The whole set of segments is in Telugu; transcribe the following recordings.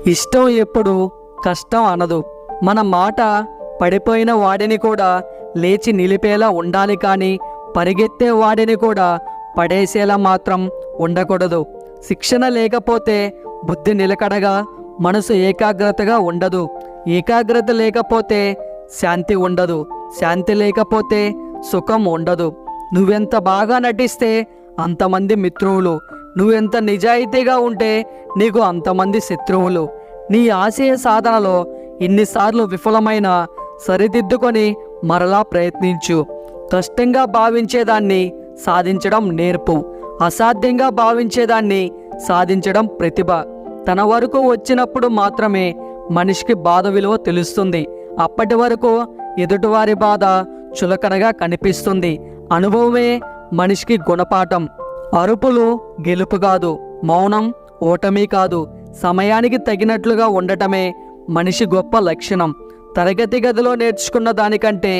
ఇష్టం ఎప్పుడు కష్టం అనదు. మన మాట పడిపోయిన వాడిని కూడా లేచి నిలిపేలా ఉండాలి, కానీ పరిగెత్తే వాడిని కూడా పడేసేలా మాత్రం ఉండకూడదు. శిక్షణ లేకపోతే బుద్ధి నిలకడగా, మనసు ఏకాగ్రతగా ఉండదు. ఏకాగ్రత లేకపోతే శాంతి ఉండదు. శాంతి లేకపోతే సుఖం ఉండదు. నువ్వెంత బాగా నటిస్తే అంతమంది మిత్రువులు, నువ్వెంత నిజాయితీగా ఉంటే నీకు అంతమంది శత్రువులు. నీ ఆశయ సాధనలో ఎన్నిసార్లు విఫలమైన సరిదిద్దుకొని మరలా ప్రయత్నించు. కష్టంగా భావించేదాన్ని సాధించడం నేర్పు. అసాధ్యంగా భావించేదాన్ని సాధించడం ప్రతిభ. తన వరకు వచ్చినప్పుడు మాత్రమే మనిషికి బాధ విలువ తెలుస్తుంది. అప్పటి వరకు ఎదుటివారి బాధ చులకనగా కనిపిస్తుంది. అనుభవమే మనిషికి గుణపాఠం. అరుపులు గెలుపు కాదు, మౌనం ఓటమి కాదు. సమయానికి తగినట్లుగా ఉండటమే మనిషి గొప్ప లక్షణం. తరగతి గదిలో నేర్చుకున్న దానికంటే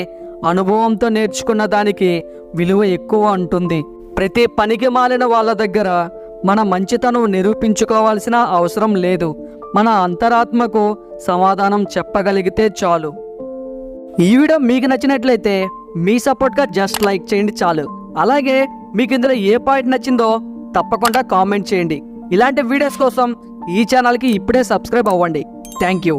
అనుభవంతో నేర్చుకున్న దానికి విలువ ఎక్కువ ఉంటుంది. ప్రతి పనికి మాలిన వాళ్ళ దగ్గర మన మంచితనం నిరూపించుకోవాల్సిన అవసరం లేదు. మన అంతరాత్మకు సమాధానం చెప్పగలిగితే చాలు. ఈ వీడియో మీకు నచ్చినట్లయితే మీ సపోర్ట్గా జస్ట్ లైక్ చేయండి చాలు. అలాగే మీకు ఇందులో ఏ పాయింట్ నచ్చిందో తప్పకుండా కామెంట్ చేయండి. ఇలాంటి వీడియోస్ కోసం ఈ ఛానల్కి ఇప్పుడే సబ్స్క్రైబ్ అవ్వండి. Thank you.